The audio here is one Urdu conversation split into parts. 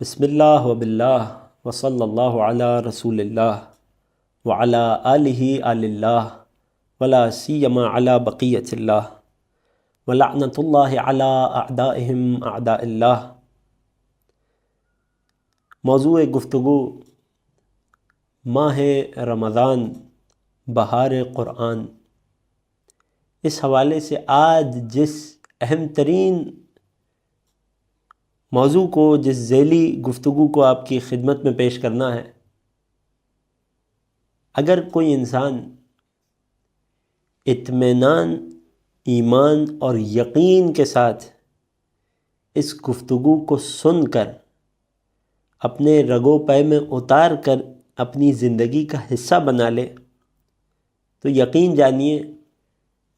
بسم اللہ وباللہ وصلی اللہ علی رسول اللہ وعلی آلہ آل اللہ ولا سیما علی بقیت اللہ ولعنۃ اللہ علی اعدائہم اعداء اللہ۔ موضوع گفتگو ماہ رمضان، بہار قرآن۔ اس حوالے سے آج جس اہم ترین موضوع کو، جس ذیلی گفتگو کو آپ کی خدمت میں پیش کرنا ہے، اگر کوئی انسان اطمینان، ایمان اور یقین کے ساتھ اس گفتگو کو سن کر اپنے رگو پے میں اتار کر اپنی زندگی کا حصہ بنا لے تو یقین جانیے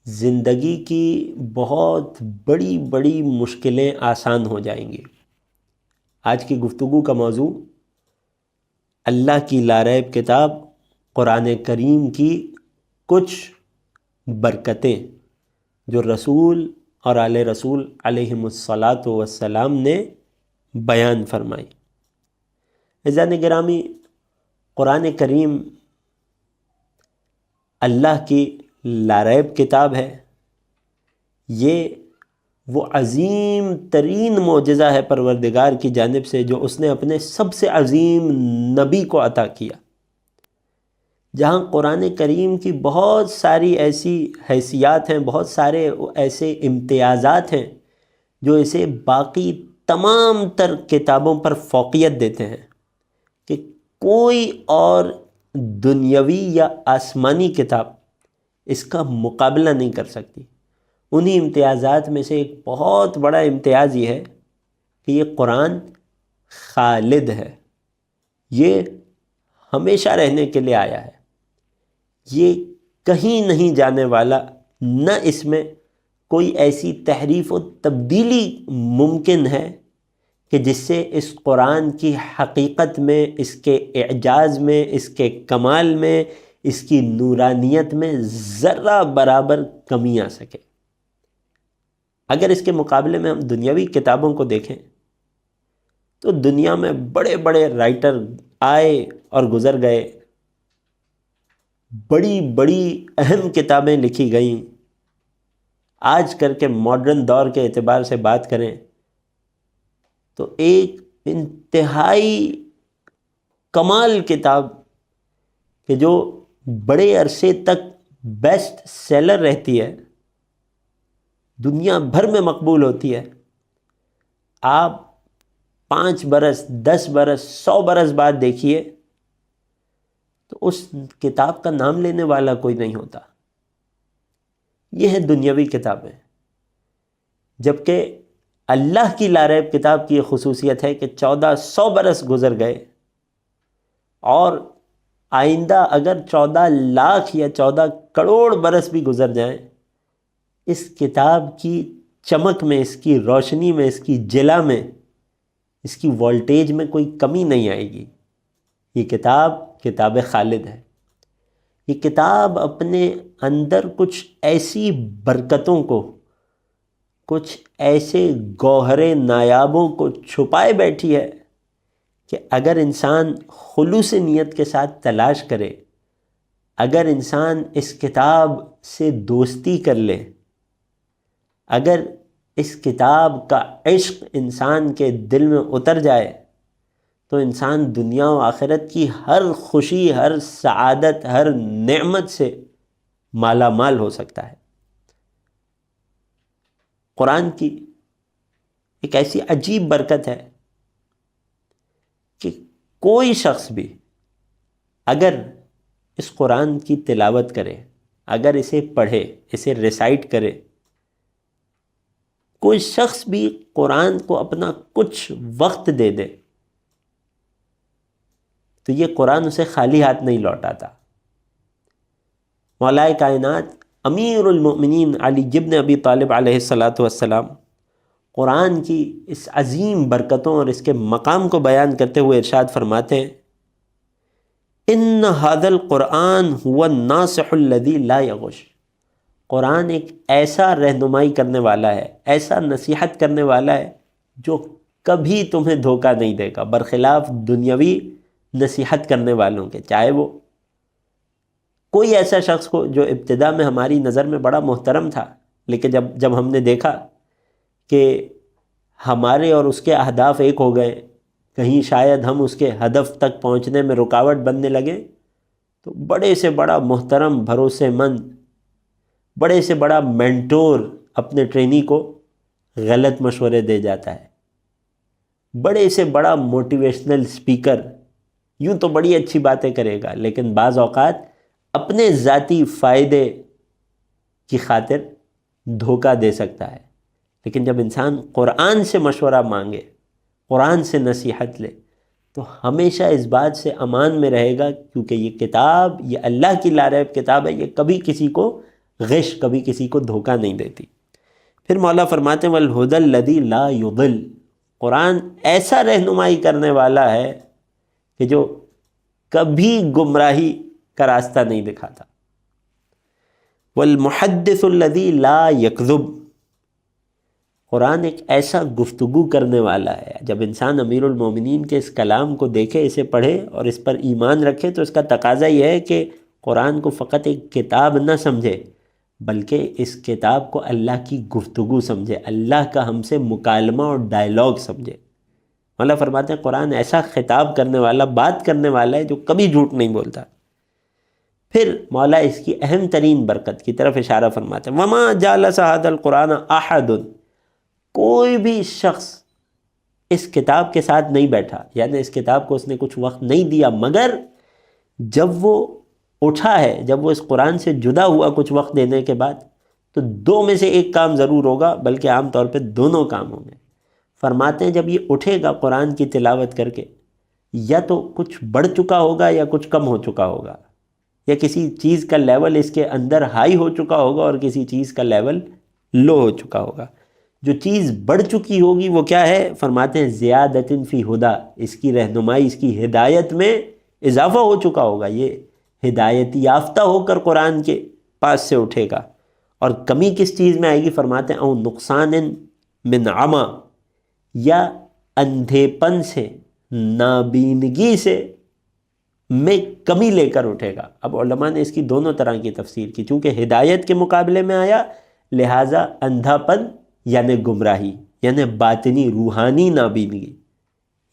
زندگی کی بہت بڑی بڑی مشکلیں آسان ہو جائیں گی۔ آج کی گفتگو کا موضوع اللہ کی لاریب کتاب قرآن کریم کی کچھ برکتیں جو رسول اور آل رسول علیہم الصلاۃ والسلام نے بیان فرمائی۔ عزیزان گرامی، قرآن کریم اللہ کی لاریب کتاب ہے۔ یہ وہ عظیم ترین معجزہ ہے پروردگار کی جانب سے جو اس نے اپنے سب سے عظیم نبی کو عطا کیا۔ جہاں قرآن کریم کی بہت ساری ایسی حیثیات ہیں، بہت سارے ایسے امتیازات ہیں جو اسے باقی تمام تر کتابوں پر فوقیت دیتے ہیں کہ کوئی اور دنیاوی یا آسمانی کتاب اس کا مقابلہ نہیں کر سکتی۔ انہی امتیازات میں سے ایک بہت بڑا امتیاز یہ ہے کہ یہ قرآن خالد ہے، یہ ہمیشہ رہنے کے لیے آیا ہے، یہ کہیں نہیں جانے والا، نہ اس میں کوئی ایسی تحریف و تبدیلی ممکن ہے کہ جس سے اس قرآن کی حقیقت میں، اس کے اعجاز میں، اس کے کمال میں، اس کی نورانیت میں ذرہ برابر کمی آ سکے۔ اگر اس کے مقابلے میں ہم دنیاوی کتابوں کو دیکھیں تو دنیا میں بڑے بڑے رائٹر آئے اور گزر گئے، بڑی بڑی اہم کتابیں لکھی گئیں۔ آج کر کے ماڈرن دور کے اعتبار سے بات کریں تو ایک انتہائی کمال کتاب کہ جو بڑے عرصے تک بیسٹ سیلر رہتی ہے، دنیا بھر میں مقبول ہوتی ہے، آپ 5 برس، 10 برس، 100 برس بعد دیکھیے تو اس کتاب کا نام لینے والا کوئی نہیں ہوتا۔ یہ ہے دنیاوی کتابیں۔ جبکہ اللہ کی لاریب کتاب کی یہ خصوصیت ہے کہ 1400 برس گزر گئے اور آئندہ اگر 14 لاکھ یا 14 کروڑ برس بھی گزر جائیں، اس کتاب کی چمک میں، اس کی روشنی میں، اس کی جلا میں، اس کی وولٹیج میں کوئی کمی نہیں آئے گی۔ یہ کتاب خالد ہے۔ یہ کتاب اپنے اندر کچھ ایسی برکتوں کو، کچھ ایسے گوہر نایابوں کو چھپائے بیٹھی ہے کہ اگر انسان خلوص نیت کے ساتھ تلاش کرے، اگر انسان اس کتاب سے دوستی کر لے، اگر اس کتاب کا عشق انسان کے دل میں اتر جائے تو انسان دنیا و آخرت کی ہر خوشی، ہر سعادت، ہر نعمت سے مالا مال ہو سکتا ہے۔ قرآن کی ایک ایسی عجیب برکت ہے کہ کوئی شخص بھی اگر اس قرآن کی تلاوت کرے، اگر اسے پڑھے، اسے ریسائٹ کرے، کوئی شخص بھی قرآن کو اپنا کچھ وقت دے دے تو یہ قرآن اسے خالی ہاتھ نہیں لوٹاتا۔ مولائے کائنات امیر المؤمنین علی ابن ابی طالب علیہ الصلاۃ والسلام قرآن کی اس عظیم برکتوں اور اس کے مقام کو بیان کرتے ہوئے ارشاد فرماتے ہیں، ان ھذا القرآن ھو الناصح الذی لا یغش۔ قرآن ایک ایسا رہنمائی کرنے والا ہے، ایسا نصیحت کرنے والا ہے جو کبھی تمہیں دھوکہ نہیں دے گا، برخلاف دنیاوی نصیحت کرنے والوں کے، چاہے وہ کوئی ایسا شخص کو جو ابتدا میں ہماری نظر میں بڑا محترم تھا، لیکن جب ہم نے دیکھا کہ ہمارے اور اس کے اہداف ایک ہو گئے، کہیں شاید ہم اس کے ہدف تک پہنچنے میں رکاوٹ بننے لگے، تو بڑے سے بڑا محترم، بھروسے مند، بڑے سے بڑا مینٹور اپنے ٹرینی کو غلط مشورے دے جاتا ہے، بڑے سے بڑا موٹیویشنل اسپیکر یوں تو بڑی اچھی باتیں کرے گا، لیکن بعض اوقات اپنے ذاتی فائدے کی خاطر دھوکہ دے سکتا ہے۔ لیکن جب انسان قرآن سے مشورہ مانگے، قرآن سے نصیحت لے، تو ہمیشہ اس بات سے امان میں رہے گا، کیونکہ یہ کتاب، یہ اللہ کی لاریب کتاب ہے، یہ کبھی کسی کو غش، کبھی کسی کو دھوکہ نہیں دیتی۔ پھر مولا فرماتے ہیں وَالْهُدَى الَّذِي لَا يُضِلُّ، قرآن ایسا رہنمائی کرنے والا ہے کہ جو کبھی گمراہی کا راستہ نہیں دکھاتا۔ وَالْمُحَدِّثُ الَّذِي لَا يَكْذُبُ، قرآن ایک ایسا گفتگو کرنے والا ہے، جب انسان امیر المومنین کے اس کلام کو دیکھے، اسے پڑھے اور اس پر ایمان رکھے، تو اس کا تقاضا یہ ہے کہ قرآن کو فقط ایک کتاب نہ سمجھے، بلکہ اس کتاب کو اللہ کی گفتگو سمجھے، اللہ کا ہم سے مکالمہ اور ڈائلاگ سمجھے۔ مولا فرماتے ہیں قرآن ایسا خطاب کرنے والا، بات کرنے والا ہے جو کبھی جھوٹ نہیں بولتا۔ پھر مولا اس کی اہم ترین برکت کی طرف اشارہ فرماتے ہیں وَمَا جَالَسَ هَذَا الْقُرْآنَ أَحَدٌ، کوئی بھی شخص اس کتاب کے ساتھ نہیں بیٹھا، یعنی اس کتاب کو اس نے کچھ وقت نہیں دیا، مگر جب وہ اٹھا ہے، جب وہ اس قرآن سے جدا ہوا کچھ وقت دینے کے بعد، تو دو میں سے ایک کام ضرور ہوگا، بلکہ عام طور پہ دونوں کام ہوں گے۔ فرماتے ہیں جب یہ اٹھے گا قرآن کی تلاوت کر کے، یا تو کچھ بڑھ چکا ہوگا یا کچھ کم ہو چکا ہوگا، یا کسی چیز کا لیول اس کے اندر ہائی ہو چکا ہوگا اور کسی چیز کا لیول لو ہو چکا ہوگا۔ جو چیز بڑھ چکی ہوگی وہ کیا ہے؟ فرماتے ہیں زیادۃ فی ہدا، اس کی رہنمائی، اس کی ہدایت میں اضافہ ہو چکا ہوگا، یہ ہدایت یافتہ ہو کر قرآن کے پاس سے اٹھے گا۔ اور کمی کس چیز میں آئے گی؟ فرماتے ہیں او نقصان من عما، یا اندھے پن سے، نابینگی سے میں کمی لے کر اٹھے گا۔ اب علماء نے اس کی دونوں طرح کی تفسیر کی، چونکہ ہدایت کے مقابلے میں آیا، لہٰذا اندھا پن یعنی گمراہی، یعنی باطنی روحانی نابینگی،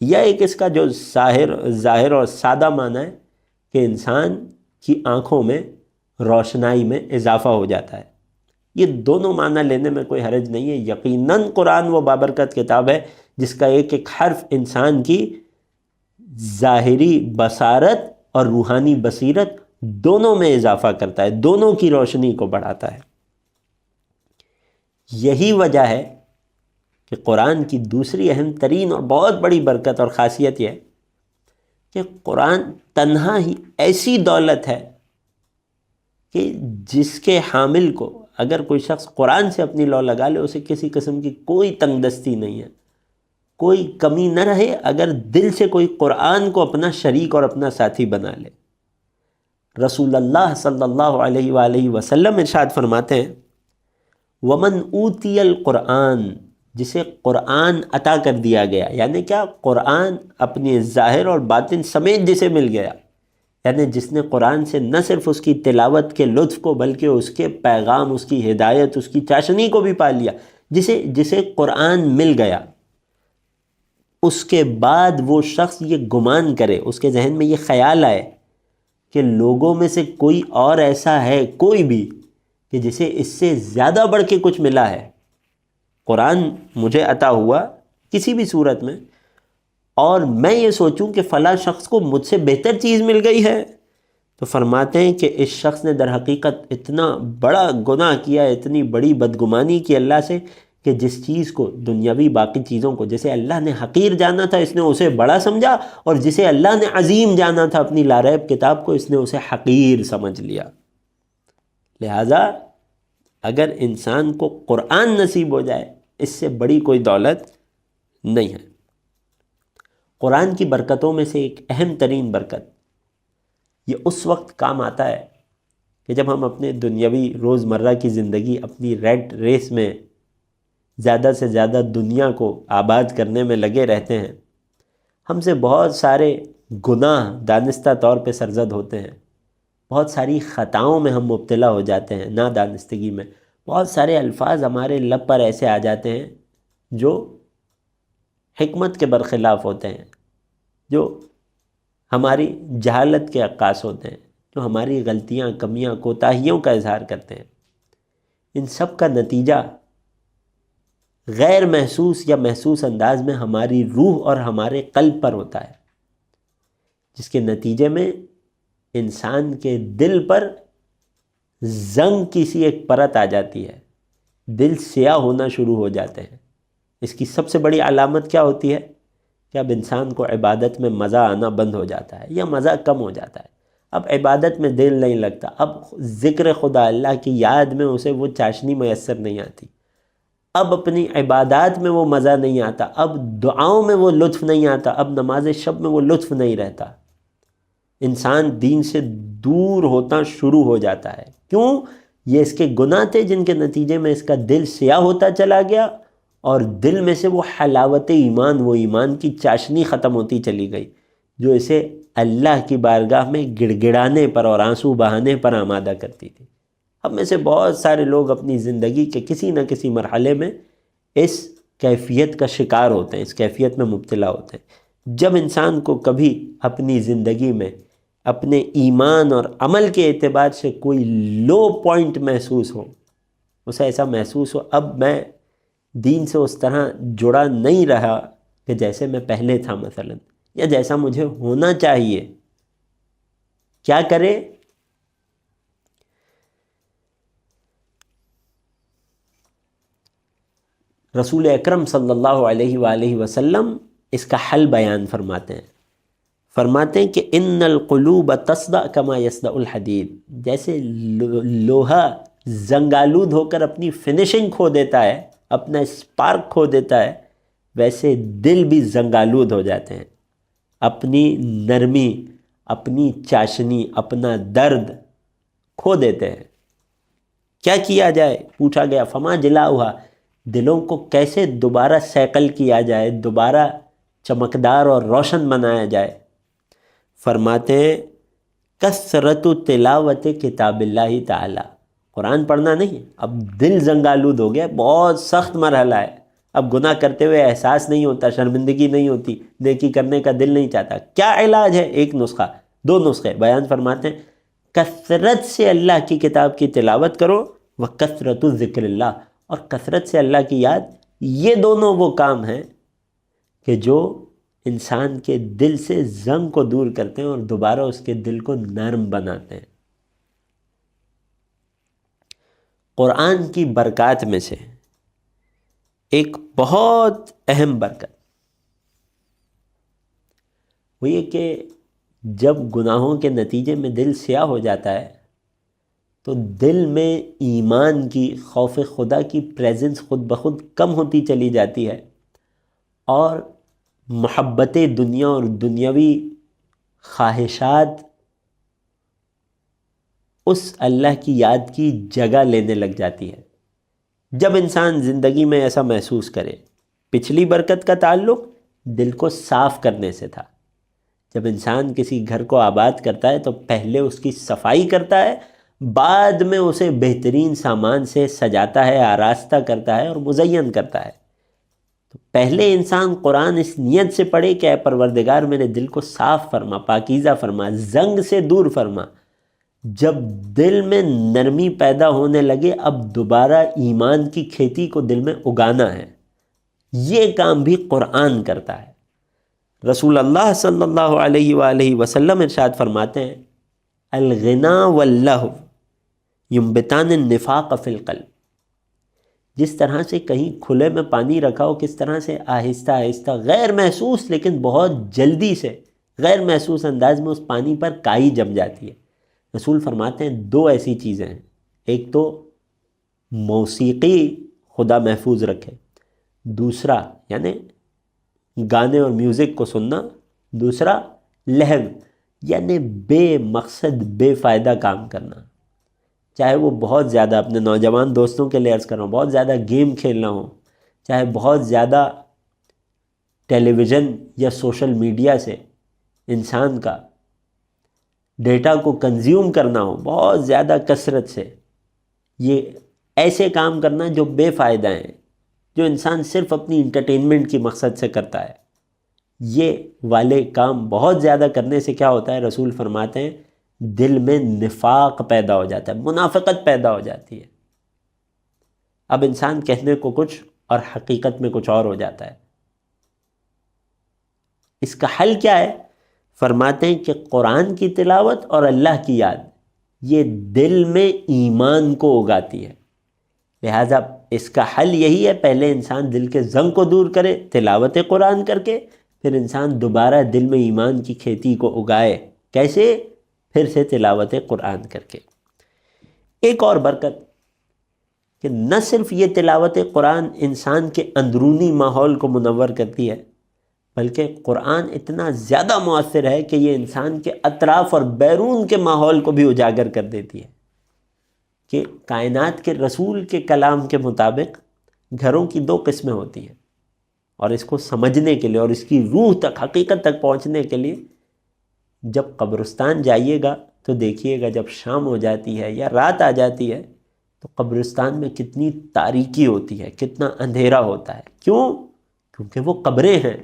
یا ایک اس کا جو ظاہر اور سادہ معنی ہے کہ انسان کی آنکھوں میں روشنائی میں اضافہ ہو جاتا ہے۔ یہ دونوں معنی لینے میں کوئی حرج نہیں ہے۔ یقیناً قرآن وہ بابرکت کتاب ہے جس کا ایک ایک حرف انسان کی ظاہری بصارت اور روحانی بصیرت دونوں میں اضافہ کرتا ہے، دونوں کی روشنی کو بڑھاتا ہے۔ یہی وجہ ہے کہ قرآن کی دوسری اہم ترین اور بہت بڑی برکت اور خاصیت یہ ہے کہ قرآن تنہا ہی ایسی دولت ہے کہ جس کے حامل کو اگر کوئی شخص قرآن سے اپنی لو لگا لے، اسے کسی قسم کی کوئی تنگ دستی نہیں ہے، کوئی کمی نہ رہے اگر دل سے کوئی قرآن کو اپنا شریک اور اپنا ساتھی بنا لے۔ رسول اللہ صلی اللہ علیہ وآلہ وسلم ارشاد فرماتے ہیں وَمَنْ أُوتِيَ الْقُرْآنَ، جسے قرآن عطا کر دیا گیا، یعنی کیا؟ قرآن اپنے ظاہر اور باطن سمیت جسے مل گیا، یعنی جس نے قرآن سے نہ صرف اس کی تلاوت کے لطف کو بلکہ اس کے پیغام، اس کی ہدایت، اس کی چاشنی کو بھی پا لیا، جسے قرآن مل گیا، اس کے بعد وہ شخص یہ گمان کرے، اس کے ذہن میں یہ خیال آئے کہ لوگوں میں سے کوئی اور ایسا ہے، کوئی بھی، کہ جسے اس سے زیادہ بڑھ کے کچھ ملا ہے۔ قرآن مجھے عطا ہوا کسی بھی صورت میں، اور میں یہ سوچوں کہ فلاں شخص کو مجھ سے بہتر چیز مل گئی ہے، تو فرماتے ہیں کہ اس شخص نے در حقیقت اتنا بڑا گناہ کیا، اتنی بڑی بدگمانی کی اللہ سے، کہ جس چیز کو دنیاوی باقی چیزوں کو جسے اللہ نے حقیر جانا تھا اس نے اسے بڑا سمجھا، اور جسے اللہ نے عظیم جانا تھا اپنی لاریب کتاب کو، اس نے اسے حقیر سمجھ لیا۔ لہٰذا اگر انسان کو قرآن نصیب ہو جائے، اس سے بڑی کوئی دولت نہیں ہے۔ قرآن کی برکتوں میں سے ایک اہم ترین برکت یہ اس وقت کام آتا ہے کہ جب ہم اپنے دنیاوی روزمرہ کی زندگی، اپنی ریٹ ریس میں زیادہ سے زیادہ دنیا کو آباد کرنے میں لگے رہتے ہیں، ہم سے بہت سارے گناہ دانستہ طور پہ سرزد ہوتے ہیں، بہت ساری خطاؤں میں ہم مبتلا ہو جاتے ہیں نادانستگی میں، بہت سارے الفاظ ہمارے لب پر ایسے آ جاتے ہیں جو حکمت کے برخلاف ہوتے ہیں، جو ہماری جہالت کے عکاس ہوتے ہیں، جو ہماری غلطیاں، کمیاں، کوتاہیوں کا اظہار کرتے ہیں۔ ان سب کا نتیجہ غیر محسوس یا محسوس انداز میں ہماری روح اور ہمارے قلب پر ہوتا ہے، جس کے نتیجے میں انسان کے دل پر زنگ کی سی ایک پرت آ جاتی ہے، دل سیاہ ہونا شروع ہو جاتے ہیں۔ اس کی سب سے بڑی علامت کیا ہوتی ہے کہ اب انسان کو عبادت میں مزہ آنا بند ہو جاتا ہے یا مزہ کم ہو جاتا ہے، اب عبادت میں دل نہیں لگتا، اب ذکر خدا اللہ کی یاد میں اسے وہ چاشنی میسر نہیں آتی، اب اپنی عبادات میں وہ مزہ نہیں آتا، اب دعاؤں میں وہ لطف نہیں آتا، اب نماز شب میں وہ لطف نہیں رہتا۔ انسان دین سے دور ہوتا شروع ہو جاتا ہے۔ کیوں؟ یہ اس کے گناہ تھے جن کے نتیجے میں اس کا دل سیاہ ہوتا چلا گیا، اور دل میں سے وہ حلاوت ایمان، وہ ایمان کی چاشنی ختم ہوتی چلی گئی جو اسے اللہ کی بارگاہ میں گڑ گڑانے پر اور آنسو بہانے پر آمادہ کرتی تھی۔ ہم میں سے بہت سارے لوگ اپنی زندگی کے کسی نہ کسی مرحلے میں اس کیفیت کا شکار ہوتے ہیں، اس کیفیت میں مبتلا ہوتے ہیں۔ جب انسان کو کبھی اپنی زندگی میں اپنے ایمان اور عمل کے اعتبار سے کوئی لو پوائنٹ محسوس ہو، اسے ایسا محسوس ہو اب میں دین سے اس طرح جڑا نہیں رہا کہ جیسے میں پہلے تھا مثلا، یا جیسا مجھے ہونا چاہیے، کیا کرے؟ رسول اکرم صلی اللہ علیہ وآلہ وسلم اس کا حل بیان فرماتے ہیں کہ ان القلوب تصدع کما یصدع الحدید، جیسے لوہا زنگالود ہو کر اپنی فنشنگ کھو دیتا ہے، اپنا اسپارک کھو دیتا ہے، ویسے دل بھی زنگالود ہو جاتے ہیں، اپنی نرمی، اپنی چاشنی، اپنا درد کھو دیتے ہیں۔ کیا کیا جائے؟ پوچھا گیا فما جلاؤہا، دلوں کو کیسے دوبارہ سیکل کیا جائے، دوبارہ چمکدار اور روشن بنایا جائے؟ فرماتے ہیں کثرت تلاوت کتاب اللہ تعالی، قرآن پڑھنا نہیں، اب دل زنگالود ہو گیا، بہت سخت مرحلہ ہے، اب گناہ کرتے ہوئے احساس نہیں ہوتا، شرمندگی نہیں ہوتی، نیکی کرنے کا دل نہیں چاہتا۔ کیا علاج ہے؟ ایک نسخہ، دو نسخے بیان فرماتے ہیں، کثرت سے اللہ کی کتاب کی تلاوت کرو، وکثرت ذکر اللہ، اور کثرت سے اللہ کی یاد۔ یہ دونوں وہ کام ہیں کہ جو انسان کے دل سے زنگ کو دور کرتے ہیں اور دوبارہ اس کے دل کو نرم بناتے ہیں۔ قرآن کی برکات میں سے ایک بہت اہم برکت وہ یہ کہ جب گناہوں کے نتیجے میں دل سیاہ ہو جاتا ہے تو دل میں ایمان کی، خوف خدا کی پریزنس خود بخود کم ہوتی چلی جاتی ہے، اور محبت دنیا اور دنیاوی خواہشات اس اللہ کی یاد کی جگہ لینے لگ جاتی ہے۔ جب انسان زندگی میں ایسا محسوس کرے، پچھلی برکت کا تعلق دل کو صاف کرنے سے تھا۔ جب انسان کسی گھر کو آباد کرتا ہے تو پہلے اس کی صفائی کرتا ہے، بعد میں اسے بہترین سامان سے سجاتا ہے، آراستہ کرتا ہے اور مزین کرتا ہے۔ تو پہلے انسان قرآن اس نیت سے پڑھے کہ اے پروردگار میرے دل کو صاف فرما، پاکیزہ فرما، زنگ سے دور فرما۔ جب دل میں نرمی پیدا ہونے لگے، اب دوبارہ ایمان کی کھیتی کو دل میں اگانا ہے، یہ کام بھی قرآن کرتا ہے۔ رسول اللہ صلی اللہ علیہ وآلہ وسلم ارشاد فرماتے ہیں الغنا واللہو ینبتان النفاق فی القلب، جس طرح سے کہیں کھلے میں پانی رکھا ہو، کس طرح سے آہستہ آہستہ غیر محسوس لیکن بہت جلدی سے غیر محسوس انداز میں اس پانی پر کائی جم جاتی ہے۔ رسول فرماتے ہیں دو ایسی چیزیں ہیں، ایک تو موسیقی خدا محفوظ رکھے، دوسرا یعنی گانے اور میوزک کو سننا، دوسرا لہو یعنی بے مقصد بے فائدہ کام کرنا، چاہے وہ بہت زیادہ، اپنے نوجوان دوستوں کے لیے عرض کر رہا ہوں، بہت زیادہ گیم کھیلنا ہو، چاہے بہت زیادہ ٹیلی ویژن یا سوشل میڈیا سے انسان کا ڈیٹا کو کنزیوم کرنا ہو بہت زیادہ کثرت سے، یہ ایسے کام کرنا جو بے فائدہ ہیں، جو انسان صرف اپنی انٹرٹینمنٹ کی مقصد سے کرتا ہے، یہ والے کام بہت زیادہ کرنے سے کیا ہوتا ہے؟ رسول فرماتے ہیں دل میں نفاق پیدا ہو جاتا ہے، منافقت پیدا ہو جاتی ہے۔ اب انسان کہنے کو کچھ اور حقیقت میں کچھ اور ہو جاتا ہے۔ اس کا حل کیا ہے؟ فرماتے ہیں کہ قرآن کی تلاوت اور اللہ کی یاد یہ دل میں ایمان کو اگاتی ہے، لہٰذا اس کا حل یہی ہے، پہلے انسان دل کے زنگ کو دور کرے تلاوت قرآن کر کے، پھر انسان دوبارہ دل میں ایمان کی کھیتی کو اگائے، کیسے؟ پھر سے تلاوت قرآن کر کے۔ ایک اور برکت کہ نہ صرف یہ تلاوت قرآن انسان کے اندرونی ماحول کو منور کرتی ہے، بلکہ قرآن اتنا زیادہ مؤثر ہے کہ یہ انسان کے اطراف اور بیرون کے ماحول کو بھی اجاگر کر دیتی ہے، کہ کائنات کے رسول کے کلام کے مطابق گھروں کی 2 قسمیں ہوتی ہیں، اور اس کو سمجھنے کے لیے اور اس کی روح تک، حقیقت تک پہنچنے کے لیے جب قبرستان جائیے گا تو دیکھیے گا جب شام ہو جاتی ہے یا رات آ جاتی ہے تو قبرستان میں کتنی تاریکی ہوتی ہے، کتنا اندھیرا ہوتا ہے۔ کیوں؟ کیونکہ وہ قبریں ہیں۔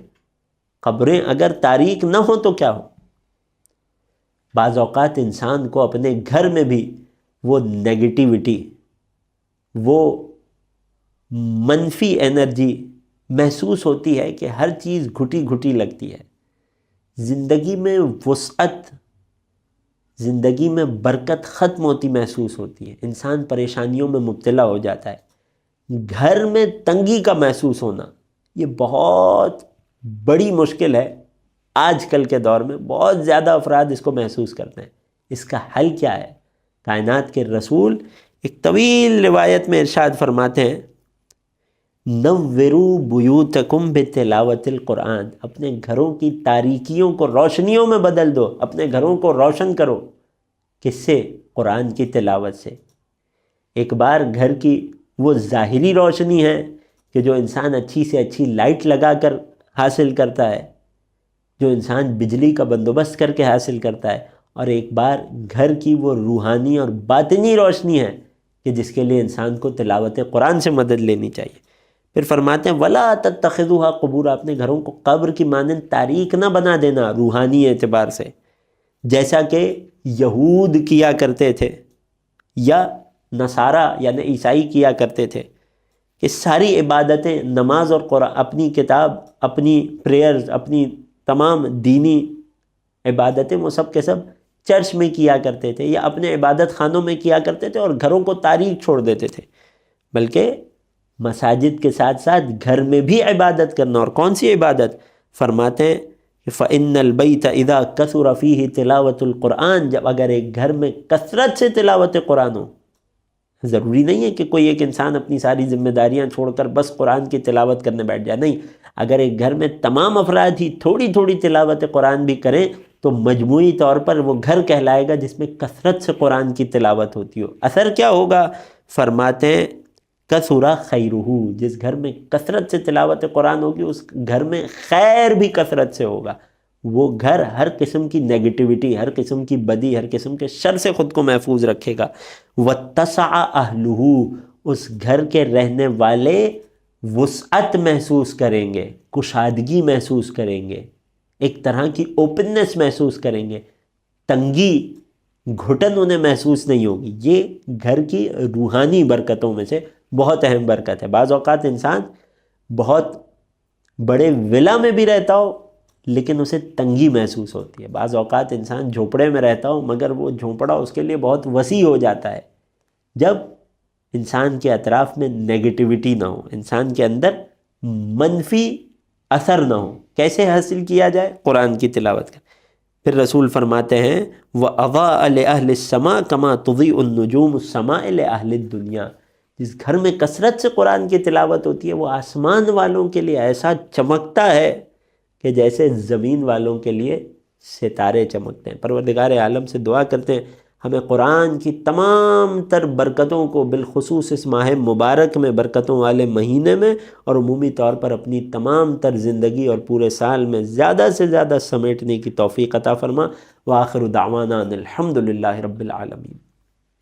قبریں اگر تاریک نہ ہوں تو کیا ہو؟ بعض اوقات انسان کو اپنے گھر میں بھی وہ نیگیٹیوٹی، وہ منفی انرجی محسوس ہوتی ہے کہ ہر چیز گھٹی گھٹی لگتی ہے، زندگی میں وسعت، زندگی میں برکت ختم ہوتی محسوس ہوتی ہے، انسان پریشانیوں میں مبتلا ہو جاتا ہے۔ گھر میں تنگی کا محسوس ہونا یہ بہت بڑی مشکل ہے، آج کل کے دور میں بہت زیادہ افراد اس کو محسوس کرتے ہیں۔ اس کا حل کیا ہے؟ کائنات کے رسول ایک طویل روایت میں ارشاد فرماتے ہیں نوّروا بیوتکم بتلاوت القرآن، اپنے گھروں کی تاریکیوں کو روشنیوں میں بدل دو، اپنے گھروں کو روشن کرو۔ کس سے؟ قرآن کی تلاوت سے۔ ایک بار گھر کی وہ ظاہری روشنی ہے کہ جو انسان اچھی سے اچھی لائٹ لگا کر حاصل کرتا ہے، جو انسان بجلی کا بندوبست کر کے حاصل کرتا ہے، اور ایک بار گھر کی وہ روحانی اور باطنی روشنی ہے کہ جس کے لیے انسان کو تلاوت قرآن سے مدد لینی چاہیے۔ پھر فرماتے ہیں وَلَا تَتَّخِذُوهَا قُبُورًا، اپنے گھروں کو قبر کی مانند تاریک نہ بنا دینا روحانی اعتبار سے، جیسا کہ یہود کیا کرتے تھے یا نصارہ یعنی عیسائی کیا کرتے تھے، کہ ساری عبادتیں، نماز اور قرآن، اپنی کتاب، اپنی پریئرز، اپنی تمام دینی عبادتیں وہ سب کے سب چرچ میں کیا کرتے تھے یا اپنے عبادت خانوں میں کیا کرتے تھے، اور گھروں کو تاریک چھوڑ دیتے تھے۔ بلکہ مساجد کے ساتھ ساتھ گھر میں بھی عبادت کرنا، اور کون سی عبادت؟ فرماتے ہیں کہ فَإِنَّ الْبَيْتَ إِذَا كَثُرَ فِيهِ تِلَاوَةُ الْقُرْآنِ، جب اگر ایک گھر میں کثرت سے تلاوت قرآن ہو، ضروری نہیں ہے کہ کوئی ایک انسان اپنی ساری ذمہ داریاں چھوڑ کر بس قرآن کی تلاوت کرنے بیٹھ جائے، نہیں، اگر ایک گھر میں تمام افراد ہی تھوڑی تھوڑی تلاوت قرآن بھی کریں تو مجموعی طور پر وہ گھر کہلائے گا جس میں کثرت سے قرآن کی تلاوت ہوتی ہو۔ اثر کیا ہوگا؟ فرماتے ہیں کثر خیرہ، جس گھر میں کثرت سے تلاوت قرآن ہوگی اس گھر میں خیر بھی کثرت سے ہوگا، وہ گھر ہر قسم کی نیگیٹیوٹی، ہر قسم کی بدی، ہر قسم کے شر سے خود کو محفوظ رکھے گا۔ وَاتَّسَعَ أَهْلُهُ، اس گھر کے رہنے والے وسعت محسوس کریں گے، کشادگی محسوس کریں گے، ایک طرح کی اوپننس محسوس کریں گے، تنگی، گھٹن انہیں محسوس نہیں ہوگی۔ یہ گھر کی روحانی برکتوں میں سے بہت اہم برکت ہے۔ بعض اوقات انسان بہت بڑے ولا میں بھی رہتا ہو لیکن اسے تنگی محسوس ہوتی ہے، بعض اوقات انسان جھونپڑے میں رہتا ہو مگر وہ جھونپڑا اس کے لیے بہت وسیع ہو جاتا ہے، جب انسان کے اطراف میں نیگیٹیوٹی نہ ہو، انسان کے اندر منفی اثر نہ ہو۔ کیسے حاصل کیا جائے؟ قرآن کی تلاوت کر۔ پھر رسول فرماتے ہیں وَأَضَاءَ لِأَهْلِ السَّمَاءِ كَمَا تُضِيءُ النُّجُومُ السَّمَاءِ لِأَهْلِ الدُّنْيَا، جس گھر میں کثرت سے قرآن کی تلاوت ہوتی ہے وہ آسمان والوں کے لیے ایسا چمکتا ہے کہ جیسے زمین والوں کے لیے ستارے چمکتے ہیں۔ پروردگار عالم سے دعا کرتے ہیں ہمیں قرآن کی تمام تر برکتوں کو بالخصوص اس ماہ مبارک میں، برکتوں والے مہینے میں، اور عمومی طور پر اپنی تمام تر زندگی اور پورے سال میں زیادہ سے زیادہ سمیٹنے کی توفیق عطا فرما۔ وآخر دعوانا ان الحمد للہ رب العالمین۔